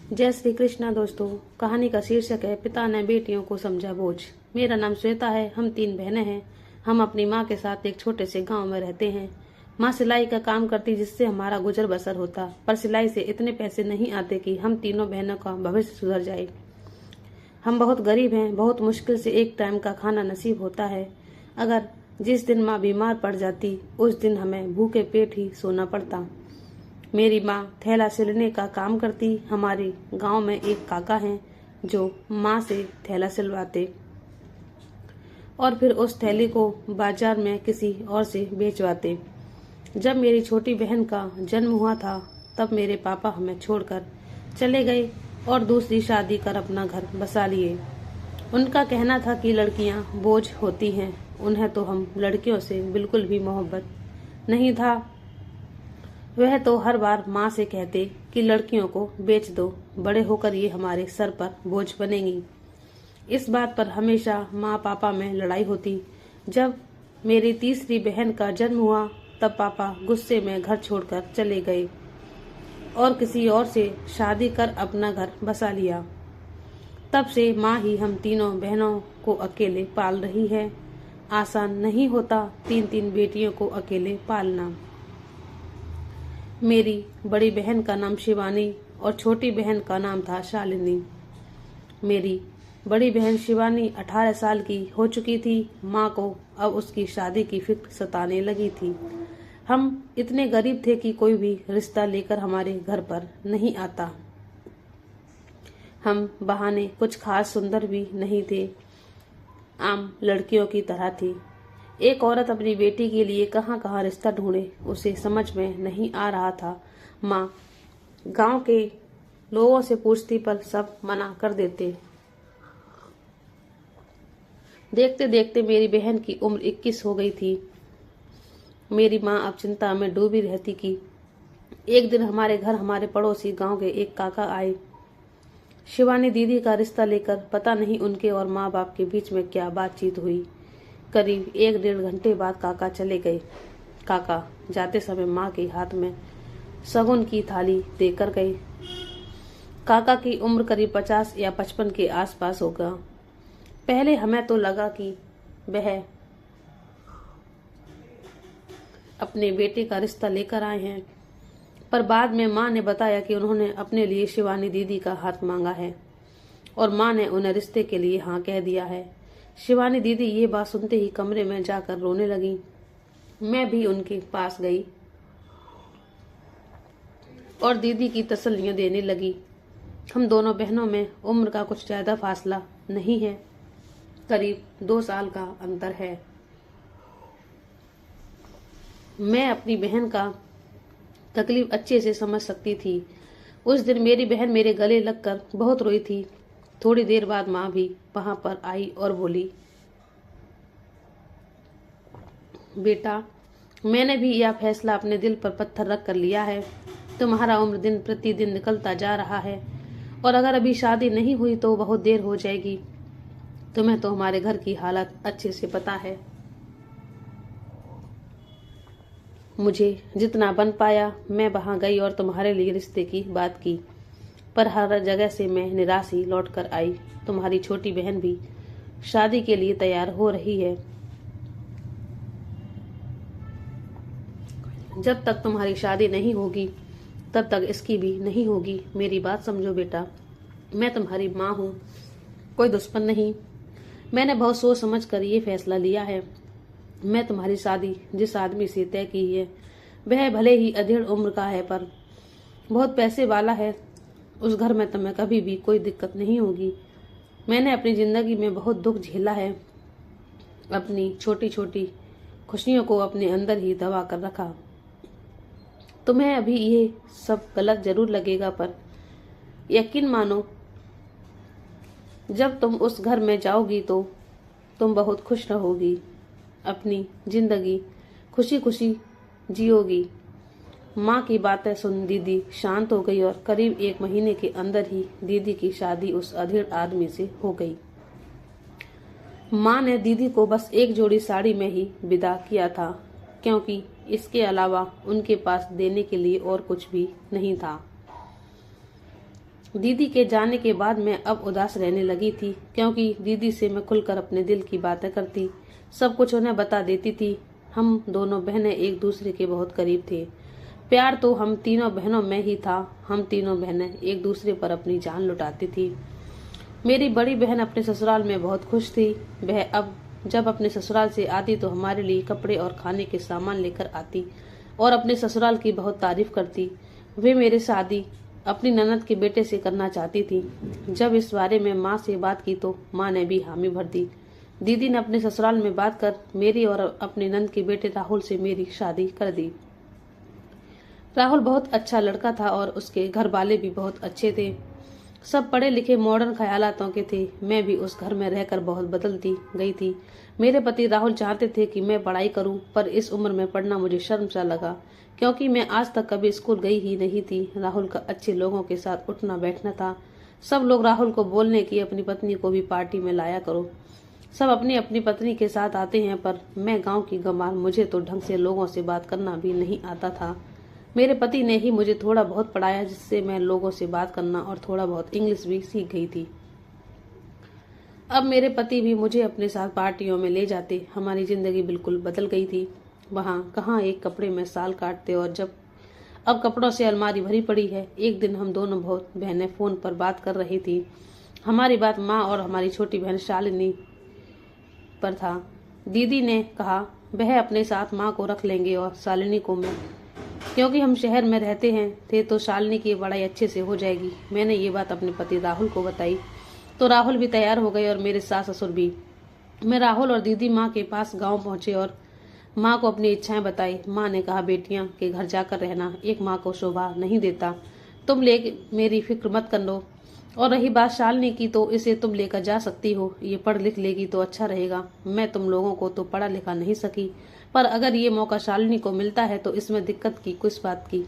जय श्री कृष्णा। दोस्तों, कहानी का शीर्षक है पिता ने बेटियों को समझा बोझ। मेरा नाम श्वेता है। हम 3 बहनें हैं। हम अपनी माँ के साथ एक छोटे से गांव में रहते हैं। माँ सिलाई का काम करती जिससे हमारा गुजर बसर होता, पर सिलाई से इतने पैसे नहीं आते कि हम तीनों बहनों का भविष्य सुधर जाए। हम बहुत गरीब हैं। बहुत मुश्किल से एक टाइम का खाना नसीब होता है। अगर जिस दिन माँ बीमार पड़ जाती उस दिन हमें भूखे पेट ही सोना पड़ता। मेरी माँ थैला सिलने का काम करती। हमारे गांव में एक काका हैं जो माँ से थैला सिलवाते और फिर उस थैली को बाजार में किसी और से बेचवाते। जब मेरी छोटी बहन का जन्म हुआ था तब मेरे पापा हमें छोड़कर चले गए और दूसरी शादी कर अपना घर बसा लिए। उनका कहना था कि लड़कियां बोझ होती हैं। उन्हें तो हम लड़कियों से बिल्कुल भी मोहब्बत नहीं था। वह तो हर बार माँ से कहते कि लड़कियों को बेच दो, बड़े होकर ये हमारे सर पर बोझ बनेंगी। इस बात पर हमेशा माँ पापा में लड़ाई होती। जब मेरी तीसरी बहन का जन्म हुआ तब पापा गुस्से में घर छोड़कर चले गए और किसी और से शादी कर अपना घर बसा लिया। तब से माँ ही हम तीनों बहनों को अकेले पाल रही है। आसान नहीं होता 3 बेटियों को अकेले पालना। मेरी बड़ी बहन का नाम शिवानी और छोटी बहन का नाम था शालिनी। मेरी बड़ी बहन शिवानी 18 साल की हो चुकी थी। माँ को अब उसकी शादी की फिक्र सताने लगी थी। हम इतने गरीब थे कि कोई भी रिश्ता लेकर हमारे घर पर नहीं आता। हम बहाने कुछ खास सुंदर भी नहीं थे, आम लड़कियों की तरह थी। एक औरत अपनी बेटी के लिए कहाँ कहाँ रिश्ता ढूंढे, उसे समझ में नहीं आ रहा था। माँ गांव के लोगों से पूछती पर सब मना कर देते। देखते देखते मेरी बहन की उम्र 21 हो गई थी। मेरी माँ अब चिंता में डूबी रहती कि एक दिन हमारे घर हमारे पड़ोसी गांव के एक काका आए। शिवानी दीदी का रिश्ता लेकर पता नहीं उनके और माँ बाप के बीच में क्या बातचीत हुई। करीब 1-1.5 घंटे बाद काका चले गए। काका जाते समय माँ के हाथ में शगुन की थाली देकर गए। काका की उम्र करीब 50 या 55 के आसपास होगा। पहले हमें तो लगा कि वह अपने बेटे का रिश्ता लेकर आए हैं, पर बाद में माँ ने बताया कि उन्होंने अपने लिए शिवानी दीदी का हाथ मांगा है और माँ ने उन्हें रिश्ते के लिए हाँ कह दिया है। शिवानी दीदी ये बात सुनते ही कमरे में जाकर रोने लगी। मैं भी उनके पास गई और दीदी की तसल्लियां देने लगी। हम दोनों बहनों में उम्र का कुछ ज्यादा फासला नहीं है, करीब 2 साल का अंतर है। मैं अपनी बहन का तकलीफ अच्छे से समझ सकती थी। उस दिन मेरी बहन मेरे गले लगकर बहुत रोई थी। थोड़ी देर बाद माँ भी वहां पर आई और बोली, बेटा, मैंने भी यह फैसला अपने दिल पर पत्थर रख कर लिया है। तुम्हारा उम्र दिन प्रतिदिन निकलता जा रहा है और अगर अभी शादी नहीं हुई तो बहुत देर हो जाएगी। तुम्हें तो हमारे घर की हालत अच्छे से पता है। मुझे जितना बन पाया मैं वहां गई और तुम्हारे लिए रिश्ते की बात की, पर हर जगह से मैं निराश ही लौट कर आई। तुम्हारी छोटी बहन भी शादी के लिए तैयार हो रही है। जब तक तुम्हारी शादी नहीं होगी तब तक इसकी भी नहीं होगी। मेरी बात समझो बेटा, मैं तुम्हारी माँ हूँ, कोई दुश्मन नहीं। मैंने बहुत सोच समझ कर ये फैसला लिया है। मैं तुम्हारी शादी जिस आदमी से तय की है वह भले ही अधेड़ उम्र का है पर बहुत पैसे वाला है। उस घर में तुम्हें कभी भी कोई दिक्कत नहीं होगी। मैंने अपनी जिंदगी में बहुत दुख झेला है। अपनी छोटी छोटी खुशियों को अपने अंदर ही दबा कर रखा। तुम्हें अभी ये सब गलत जरूर लगेगा पर यकीन मानो, जब तुम उस घर में जाओगी तो तुम बहुत खुश रहोगी। अपनी जिंदगी खुशी खुशी जियोगी। माँ की बातें सुन दीदी शांत हो गई और करीब 1 महीने के अंदर ही दीदी की शादी उस अधेड़ आदमी से हो गई। माँ ने दीदी को बस एक जोड़ी साड़ी में ही विदा किया था, क्योंकि इसके अलावा उनके पास देने के लिए और कुछ भी नहीं था। दीदी के जाने के बाद मैं अब उदास रहने लगी थी, क्योंकि दीदी से मैं खुलकर अपने दिल की बातें करती, सब कुछ उन्हें बता देती थी। हम दोनों बहनें एक दूसरे के बहुत करीब थे। प्यार तो हम तीनों बहनों में ही था। हम तीनों बहनें एक दूसरे पर अपनी जान लुटाती थी। मेरी बड़ी बहन अपने ससुराल में बहुत खुश थी। वह अब जब अपने ससुराल से आती तो हमारे लिए कपड़े और खाने के सामान लेकर आती और अपने ससुराल की बहुत तारीफ करती। वे मेरी शादी अपनी ननद के बेटे से करना चाहती थी। जब इस बारे में माँ से बात की तो माँ ने भी हामी भर दी। दीदी ने अपने ससुराल में बात कर मेरी और अपने नंद के बेटे राहुल से मेरी शादी कर दी। राहुल बहुत अच्छा लड़का था और उसके घर वाले भी बहुत अच्छे थे। सब पढ़े लिखे मॉडर्न ख्यालातों के थे। मैं भी उस घर में रहकर बहुत बदलती गई थी। मेरे पति राहुल चाहते थे कि मैं पढ़ाई करूं, पर इस उम्र में पढ़ना मुझे शर्म सा लगा, क्योंकि मैं आज तक कभी स्कूल गई ही नहीं थी। राहुल का अच्छे लोगों के साथ उठना बैठना था। सब लोग राहुल को बोलने की अपनी पत्नी को भी पार्टी में लाया करो। सब अपनी अपनी पत्नी के साथ आते हैं, पर मैं गांव की गंवार, मुझे तो ढंग से लोगों से बात करना भी नहीं आता था। मेरे पति ने ही मुझे थोड़ा बहुत पढ़ाया, जिससे मैं लोगों से बात करना और थोड़ा बहुत इंग्लिश भी सीख गई थी। अब मेरे पति भी मुझे अपने साथ पार्टियों में ले जाते। हमारी जिंदगी बिल्कुल बदल गई थी। वहाँ कहाँ एक कपड़े में साल काटते, और जब अब कपड़ों से अलमारी भरी पड़ी है। एक दिन हम दोनों बहुत बहनें फोन पर बात कर रही थी। हमारी बात माँ और हमारी छोटी बहन शालिनी पर था। दीदी ने कहा वह अपने साथ माँ को रख लेंगे और शालिनी को मैं, क्योंकि हम शहर में रहते हैं थे तो शालिनी की पढ़ाई अच्छे से हो जाएगी। मैंने ये बात अपने पति राहुल को बताई तो राहुल भी तैयार हो गए और मेरे सास ससुर भी। मैं राहुल और दीदी माँ के पास गांव पहुंचे और माँ को अपनी इच्छाएं बताई। माँ ने कहा बेटियां के घर जाकर रहना एक माँ को शोभा नहीं देता, तुम ले मेरी फिक्र मत कर लो। और रही बात शालिनी की, तो इसे तुम लेकर जा सकती हो, ये पढ़ लिख लेगी तो अच्छा रहेगा। मैं तुम लोगों को तो पढ़ा लिखा नहीं सकी, पर अगर ये मौका शालिनी को मिलता है तो इसमें दिक्कत की किस बात की।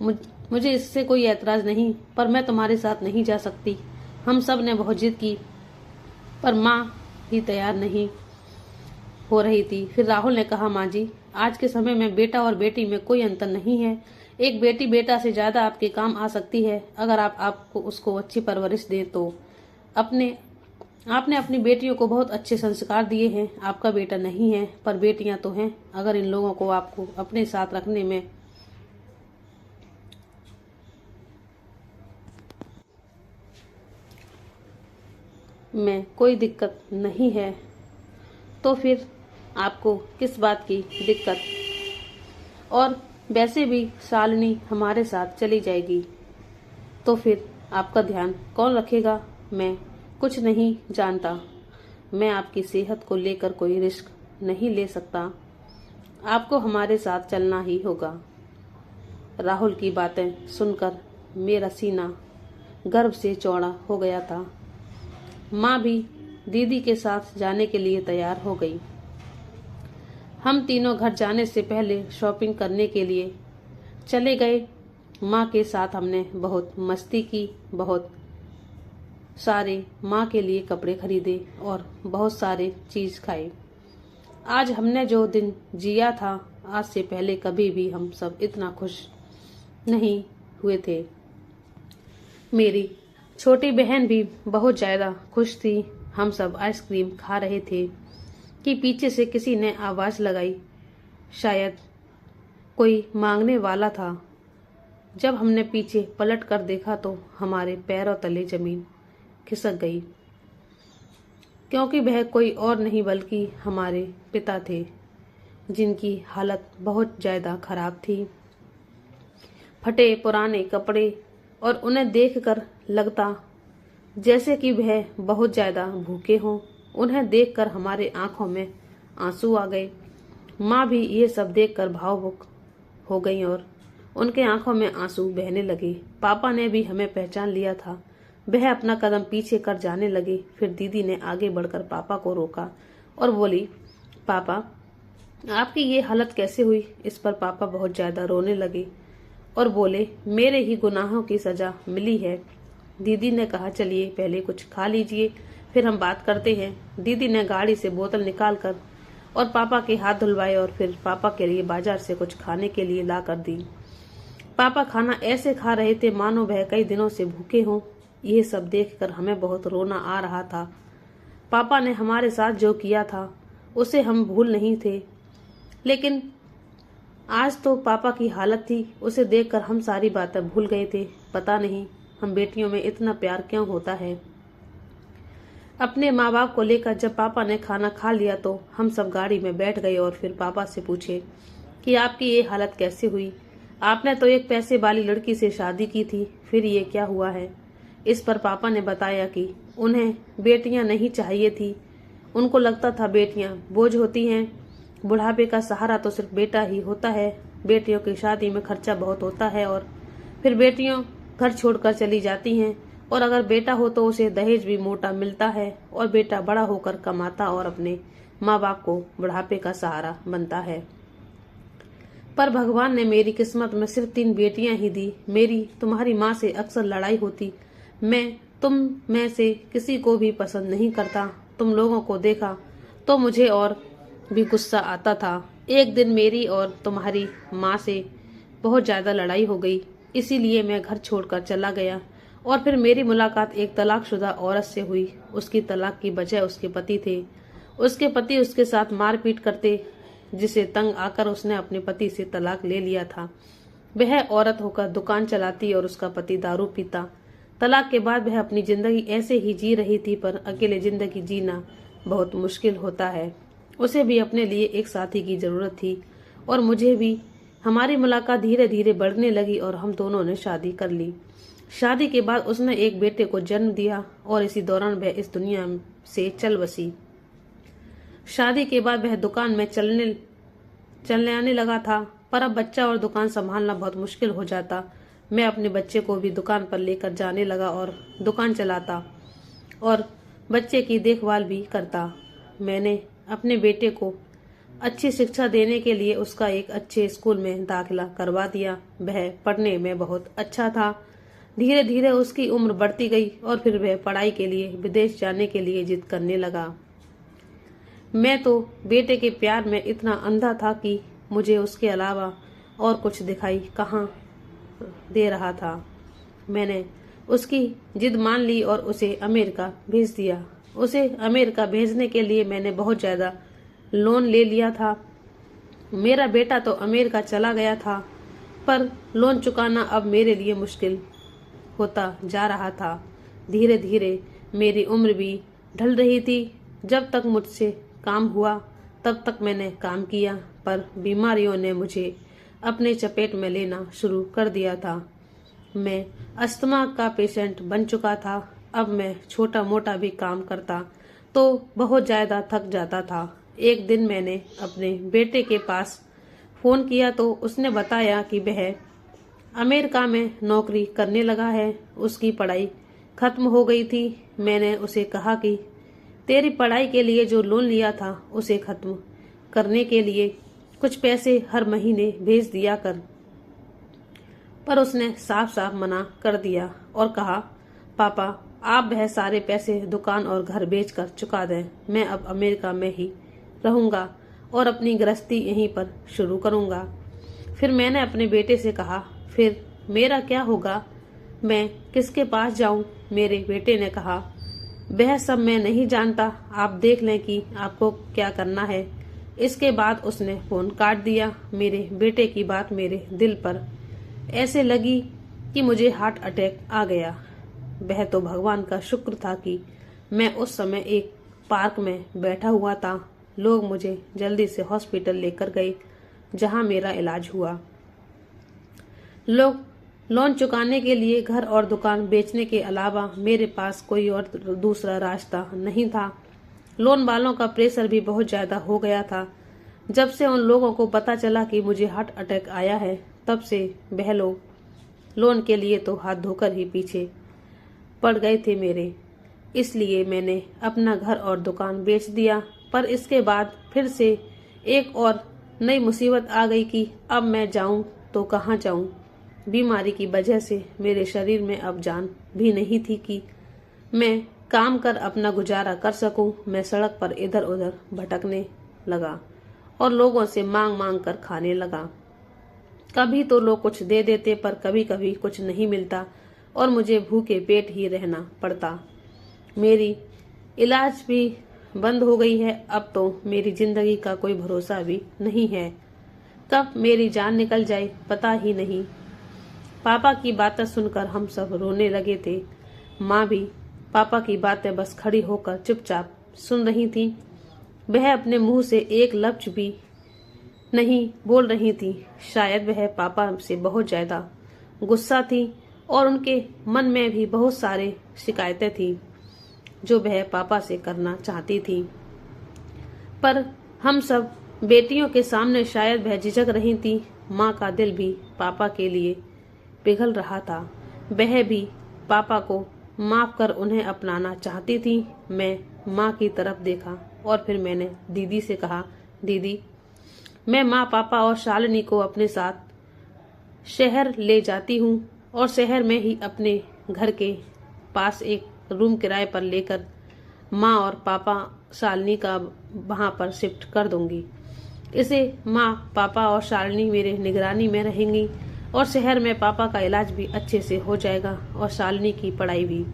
मुझे इससे कोई ऐतराज नहीं, पर मैं तुम्हारे साथ नहीं जा सकती। हम सब ने बहुत जिद की, पर माँ ही तैयार नहीं हो रही थी। फिर राहुल ने कहा माँ जी, आज के समय में बेटा और बेटी में कोई अंतर नहीं है। एक बेटी बेटा से ज्यादा आपके काम आ सकती है, अगर आपको उसको अच्छी परवरिश दें तो। आपने अपनी बेटियों को बहुत अच्छे संस्कार दिए हैं। आपका बेटा नहीं है, पर बेटियां तो हैं। अगर इन लोगों को आपको अपने साथ रखने में कोई दिक्कत नहीं है, तो फिर आपको किस बात की दिक्कत। और वैसे भी शालिनी हमारे साथ चली जाएगी तो फिर आपका ध्यान कौन रखेगा। मैं कुछ नहीं जानता। मैं आपकी सेहत को लेकर कोई रिस्क नहीं ले सकता। आपको हमारे साथ चलना ही होगा। राहुल की बातें सुनकर मेरा सीना गर्व से चौड़ा हो गया था। माँ भी दीदी के साथ जाने के लिए तैयार हो गई। हम तीनों घर जाने से पहले शॉपिंग करने के लिए चले गए। माँ के साथ हमने बहुत मस्ती की, बहुत सारे माँ के लिए कपड़े खरीदे और बहुत सारे चीज खाए। आज हमने जो दिन जिया था, आज से पहले कभी भी हम सब इतना खुश नहीं हुए थे। मेरी छोटी बहन भी बहुत ज्यादा खुश थी। हम सब आइसक्रीम खा रहे थे कि पीछे से किसी ने आवाज लगाई। शायद कोई मांगने वाला था। जब हमने पीछे पलट कर देखा तो हमारे पैरों तले जमीन खिसक गई, क्योंकि वह कोई और नहीं बल्कि हमारे पिता थे, जिनकी हालत बहुत ज्यादा खराब थी। फटे पुराने कपड़े, और उन्हें देखकर लगता जैसे कि वह बहुत ज्यादा भूखे हों। उन्हें देखकर हमारे आंखों में आंसू आ गए। माँ भी ये सब देखकर भावुक हो गई और उनके आंखों में आंसू बहने लगे। पापा ने भी हमें पहचान लिया था। वह अपना कदम पीछे कर जाने लगे। फिर दीदी ने आगे बढ़कर पापा को रोका और बोली, पापा आपकी ये हालत कैसे हुई। इस पर पापा बहुत ज्यादा रोने लगे और बोले, मेरे ही गुनाहों की सजा मिली है। दीदी ने कहा, चलिए पहले कुछ खा लीजिए, फिर हम बात करते हैं। दीदी ने गाड़ी से बोतल निकालकर और पापा के हाथ धुलवाए और फिर पापा के लिए बाजार से कुछ खाने के लिए ला कर दी। पापा खाना ऐसे खा रहे थे मानो वह कई दिनों से भूखे हों। यह सब देखकर हमें बहुत रोना आ रहा था। पापा ने हमारे साथ जो किया था उसे हम भूल नहीं थे, लेकिन आज तो पापा की हालत थी, उसे देखकर हम सारी बातें भूल गए थे। पता नहीं हम बेटियों में इतना प्यार क्यों होता है। अपने माँ बाप को लेकर जब पापा ने खाना खा लिया तो हम सब गाड़ी में बैठ गए और फिर पापा से पूछे कि आपकी ये हालत कैसे हुई। आपने तो एक पैसे वाली लड़की से शादी की थी, फिर ये क्या हुआ है। इस पर पापा ने बताया कि उन्हें बेटियां नहीं चाहिए थी। उनको लगता था बेटियां बोझ होती हैं, बुढ़ापे का सहारा तो सिर्फ बेटा ही होता है। बेटियों की शादी में खर्चा बहुत होता है और फिर बेटियों घर छोड़कर चली जाती हैं, और अगर बेटा हो तो उसे दहेज भी मोटा मिलता है और बेटा बड़ा होकर कमाता और अपने माँ बाप को बुढ़ापे का सहारा बनता है। पर भगवान ने मेरी किस्मत में सिर्फ 3 बेटियां ही दी। मेरी तुम्हारी माँ से अक्सर लड़ाई होती। मैं तुम में से किसी को भी पसंद नहीं करता। तुम लोगों को देखा तो मुझे और भी गुस्सा आता था। एक दिन मेरी और तुम्हारी माँ से बहुत ज्यादा लड़ाई हो गई, इसीलिए मैं घर छोड़कर चला गया। और फिर मेरी मुलाकात एक तलाकशुदा औरत से हुई। उसकी तलाक की वजह उसके पति थे। उसके पति उसके साथ मारपीट करते, जिसे तंग आकर उसने अपने पति से तलाक ले लिया था। वह औरत होकर दुकान चलाती और उसका पति दारू पीता। तलाक के बाद वह अपनी जिंदगी ऐसे ही जी रही थी, पर अकेले जिंदगी जीना बहुत मुश्किल होता है। उसे भी अपने लिए एक साथी की जरूरत थी और मुझे भी। हमारी मुलाकात धीरे धीरे बढ़ने लगी और हम दोनों ने शादी कर ली। शादी के बाद उसने एक बेटे को जन्म दिया और इसी दौरान वह इस दुनिया से चल बसी। शादी के बाद वह दुकान में चलने आने लगा था, पर अब बच्चा और दुकान संभालना बहुत मुश्किल हो जाता। मैं अपने बच्चे को भी दुकान पर लेकर जाने लगा और दुकान चलाता और बच्चे की देखभाल भी करता। मैंने अपने बेटे को अच्छी शिक्षा देने के लिए उसका एक अच्छे स्कूल में दाखिला करवा दिया। वह पढ़ने में बहुत अच्छा था। धीरे धीरे उसकी उम्र बढ़ती गई और फिर वह पढ़ाई के लिए विदेश जाने के लिए जिद करने लगा। मैं तो बेटे के प्यार में इतना अंधा था कि मुझे उसके अलावा और कुछ दिखाई कहाँ दे रहा था। मैंने उसकी जिद मान ली और उसे अमेरिका भेज दिया। उसे अमेरिका भेजने के लिए मैंने बहुत ज्यादा लोन ले लिया था। मेरा बेटा तो अमेरिका चला गया था, पर लोन चुकाना अब मेरे लिए मुश्किल होता जा रहा था। धीरे धीरे मेरी उम्र भी ढल रही थी। जब तक मुझसे काम हुआ तब तक मैंने काम किया, पर बीमारियों ने मुझे अपने चपेट में लेना शुरू कर दिया था। मैं अस्थमा का पेशेंट बन चुका था। अब मैं छोटा मोटा भी काम करता तो बहुत ज्यादा थक जाता था। एक दिन मैंने अपने बेटे के पास फोन किया तो उसने बताया कि वह अमेरिका में नौकरी करने लगा है। उसकी पढ़ाई खत्म हो गई थी। मैंने उसे कहा कि तेरी पढ़ाई के लिए जो लोन लिया था उसे खत्म करने के लिए कुछ पैसे हर महीने भेज दिया कर, पर उसने साफ साफ मना कर दिया और कहा, पापा आप वह सारे पैसे दुकान और घर बेचकर चुका दें। मैं अब अमेरिका में ही रहूंगा और अपनी गृहस्थी यहीं पर शुरू करूंगा। फिर मैंने अपने बेटे से कहा, फिर मेरा क्या होगा, मैं किसके पास जाऊं? मेरे बेटे ने कहा, वह सब मैं नहीं जानता, आप देख लें कि आपको क्या करना है। इसके बाद उसने फोन काट दिया। मेरे बेटे की बात मेरे दिल पर ऐसे लगी कि मुझे हार्ट अटैक आ गया। वह तो भगवान का शुक्र था कि मैं उस समय एक पार्क में बैठा हुआ था। लोग मुझे जल्दी से हॉस्पिटल लेकर गए, जहां मेरा इलाज हुआ। लोग लोन चुकाने के लिए घर और दुकान बेचने के अलावा मेरे पास कोई और दूसरा रास्ता नहीं था। लोन वालों का प्रेशर भी बहुत ज्यादा हो गया था। जब से उन लोगों को पता चला कि मुझे हार्ट अटैक आया है, तब से वह लोग लोन के लिए तो हाथ धोकर ही पीछे पड़ गए थे मेरे। इसलिए मैंने अपना घर और दुकान बेच दिया। पर इसके बाद फिर से एक और नई मुसीबत आ गई कि अब मैं जाऊं तो कहाँ जाऊं। बीमारी की वजह से मेरे शरीर में अब जान भी नहीं थी कि मैं काम कर अपना गुजारा कर सकूं। मैं सड़क पर इधर उधर भटकने लगा और लोगों से मांग मांग कर खाने लगा। कभी तो लोग कुछ दे देते, पर कभी कभी कुछ नहीं मिलता और मुझे भूखे पेट ही रहना पड़ता। मेरी इलाज भी बंद हो गई है। अब तो मेरी जिंदगी का कोई भरोसा भी नहीं है। कब मेरी जान निकल जाए पता ही नहीं। पापा की बातें सुनकर हम सब रोने लगे थे। माँ भी पापा की बातें बस खड़ी होकर चुपचाप सुन रही थी। वह अपने मुंह से एक लफ्ज भी नहीं बोल रही थी। शायद वह पापा से बहुत ज्यादा गुस्सा थी और उनके मन में भी बहुत सारे शिकायतें थी जो वह पापा से करना चाहती थी, पर हम सब बेटियों के सामने शायद वह झिझक रही थी। माँ का दिल भी पापा के लिए पिघल रहा था। वह भी पापा को माफ कर उन्हें अपनाना चाहती थी। मैं माँ की तरफ देखा और फिर मैंने दीदी से कहा, दीदी, मैं माँ, पापा और शालिनी को अपने साथ शहर ले जाती हूँ और शहर में ही अपने घर के पास एक रूम किराए पर लेकर माँ और पापा शालिनी का वहां पर शिफ्ट कर दूंगी। इसे माँ, पापा और शालिनी मेरे निगरानी में रहेंगी और शहर में पापा का इलाज भी अच्छे से हो जाएगा और शालिनी की पढ़ाई भी।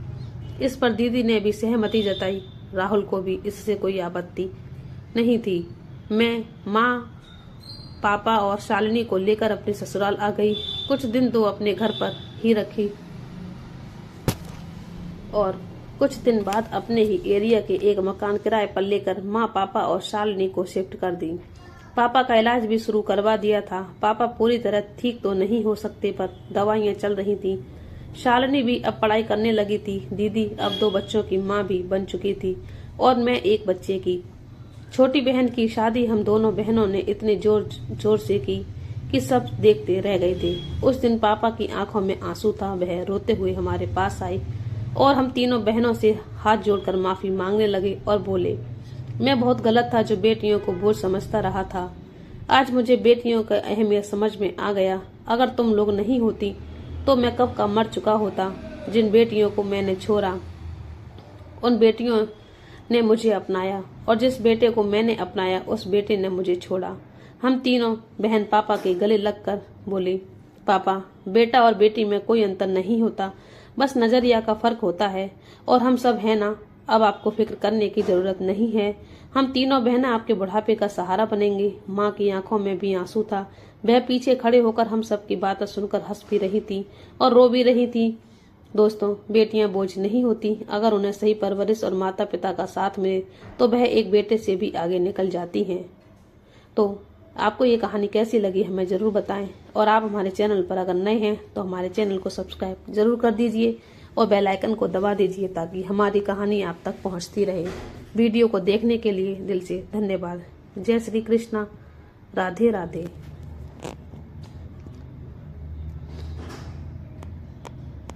इस पर दीदी ने भी सहमति जताई। राहुल को भी इससे कोई आपत्ति नहीं थी। मैं माँ, पापा और शालिनी को लेकर अपने ससुराल आ गई। कुछ दिन तो अपने घर पर ही रखी और कुछ दिन बाद अपने ही एरिया के एक मकान किराए पर लेकर माँ, पापा और शालिनी को शिफ्ट कर दी। पापा का इलाज भी शुरू करवा दिया था। पापा पूरी तरह ठीक तो नहीं हो सकते, पर दवाइयाँ चल रही थी। शालिनी भी अब पढ़ाई करने लगी थी। दीदी अब 2 बच्चों की माँ भी बन चुकी थी और मैं एक बच्चे की। छोटी बहन की शादी हम दोनों बहनों ने इतने जोर जोर से की कि सब देखते रह गए थे। उस दिन पापा की आंखों में आंसू था। वह रोते हुए हमारे पास आई और हम तीनों बहनों से हाथ जोड़कर माफी मांगने लगे और बोले, मैं बहुत गलत था जो बेटियों को बोझ समझता रहा था। आज मुझे बेटियों का अहमियत समझ में आ गया। अगर तुम लोग नहीं होती तो मैं कब का मर चुका होता। जिन बेटियों को मैंने छोड़ा उन बेटियों ने मुझे अपनाया और जिस बेटे को मैंने अपनाया उस बेटे ने मुझे छोड़ा। हम तीनों बहन पापा के गले लगकर बोली, पापा, बेटा और बेटी में कोई अंतर नहीं होता, बस नजरिया का फर्क होता है और हम सब है ना। अब आपको फिक्र करने की जरूरत नहीं है। हम तीनों बहनें आपके बुढ़ापे का सहारा बनेंगे। माँ की आंखों में भी आंसू था। वह पीछे खड़े होकर हम सब की बातें सुनकर हंस भी रही थी और रो भी रही थी। दोस्तों, बेटियां बोझ नहीं होती। अगर उन्हें सही परवरिश और माता पिता का साथ मिले तो वह एक बेटे से भी आगे निकल जाती हैं। तो आपको ये कहानी कैसी लगी हमें जरूर बताएं और आप हमारे चैनल पर अगर नए हैं तो हमारे चैनल को सब्सक्राइब जरूर कर दीजिए और बेल आइकन को दबा दीजिए ताकि हमारी कहानी आप तक पहुंचती रहे। वीडियो को देखने के लिए दिल से धन्यवाद। जय श्री कृष्णा। राधे राधे।